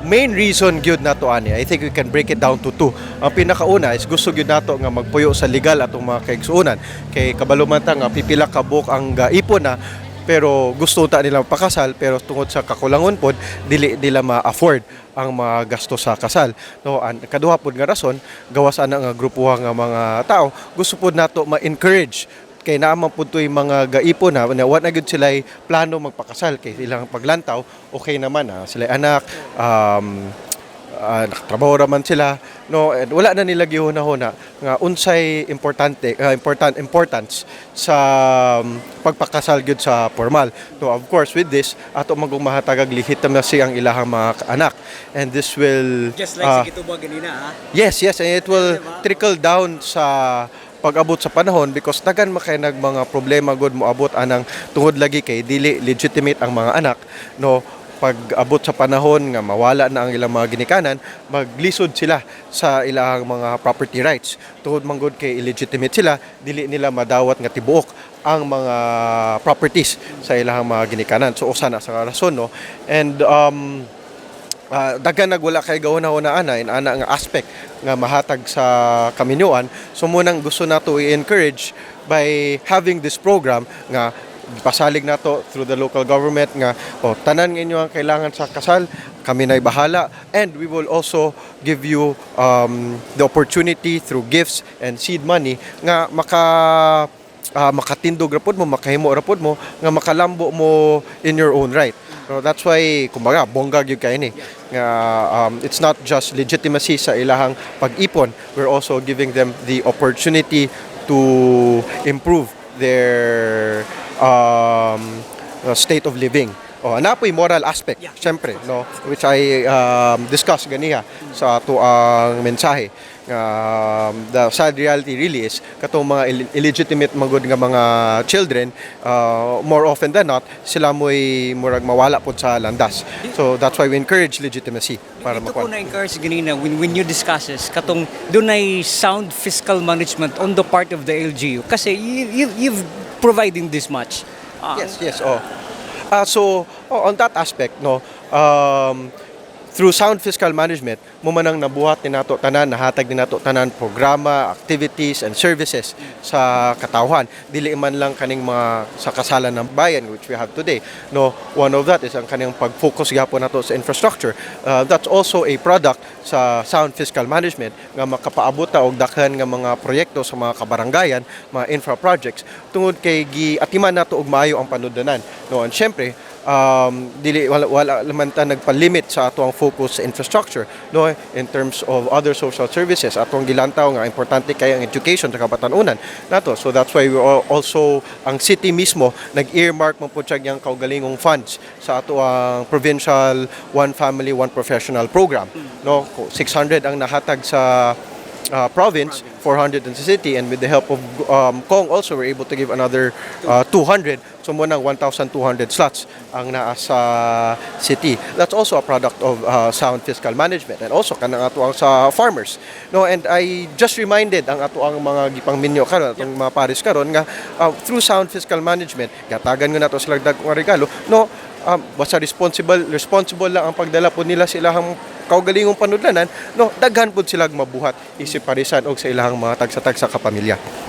main reason gyud nato ani, I think we can break it down to two. Ang pinakauna is gusto gyud nato nga magpuyo sa legal atong mga kaigsuonan. Kay kabalumanta nga pipila ka buok ang ipon na, pero gusto ta nila pakasal, pero tungod sa kakulangon pod dili nila ma-afford ang mga gasto sa kasal. No, ang kaduha pod nga rason, gawas ana nga grupuha nga mga tao, gusto pod nato ma-encourage kay naman po ito'y mga gaipon na wa na gyud sila plano magpakasal kay ilang paglantaw okay naman sila anak, nakatrabaho raman sila, no, and wala na nila gihuna-huna nga unsay importance sa pagpakasal gyud sa formal. So of course with this ato magmahatagag legitimacy ang ilahang mga anak, and this will Just like sa gitubo ganina, yes, and it will trickle down sa pag-abot sa panahon, because dagan makay nag mga problema gud moabot anang tungod lagi kay dili legitimate ang mga anak, no. Pag-abot sa panahon nga mawala na ang ilang mga ginikanan, maglisod sila sa ilang mga property rights. Tungod man gud kay illegitimate sila, dili nila madawat nga tibuok ang mga properties sa ilang mga ginikanan. So usa na sa rason, no. And dagan nagwala kay gahuna-huna ana in ana nga aspect nga mahatag sa kaminyuan. So munang gusto nato i-encourage by having this program nga pasalig nato through the local government nga tanan ninyo ang kailangan sa kasal, kami na'y bahala, and we will also give you the opportunity through gifts and seed money nga makatindog rapod mo, makahimo rapod mo, nga makalambo mo in your own right. So that's why kumbaga bongga gyud kay ni nga it's not just legitimacy sa ilahang pag-ipon, we're also giving them the opportunity to improve their state of living. Ana po'y moral aspect, syempre, no, which I discuss ganiha sa ato ang mensahe. The sad reality really is katong mga illegitimate magud nga mga children, more often than not sila mo'y murag mawala pod sa landas. So that's why we encourage legitimacy para ito ko na-encourage ganina when you discuss this, katong doon ay sound fiscal management on the part of the LGU kasi you've providing this much. Yes. So on that aspect, no, through sound fiscal management, mo manang nabuhat ni nato tanan, nahatag ni nato tanan programa, activities and services sa katawhan. Dili man lang kaning mga sa kasalan ng bayan which we have today. No, one of that is ang kaning pag-focus gyapon nato sa infrastructure. That's also a product sa sound fiscal management nga makapaabot ta og daghan nga mga proyekto sa mga kabarangayan, mga infra projects tungod kay giatiman nato og maayo ang panuddanan. No, and syempre dili wala man ta nagpa-limit sa ato ang focus sa infrastructure, no, in terms of other social services atong gilantaw nga importante kay ang education sa kabatanunan nato. So that's why we also ang city mismo nag-earmark man pud siyang kaugalingong funds sa ato ang provincial One Family One Professional program, no. 600 ang nahatag sa province, 400 in the city, and with the help of Kong also we're able to give another 200, so mo nang 1,200 slots ang naa sa city. That's also a product of sound fiscal management, and also kanang ato ang sa farmers, no. And I just reminded ang ato ang mga gipangminyo karon atong mga paris karon nga through sound fiscal management gatagan nga nato sila dagkong regalo, no. Basta responsible lang ang pagdala po nila sa ilahang kaugalingong panudlanan, no, daghan po sila mabuhat isip parisan og sa ilahang mga tagsa-tagsa kapamilya.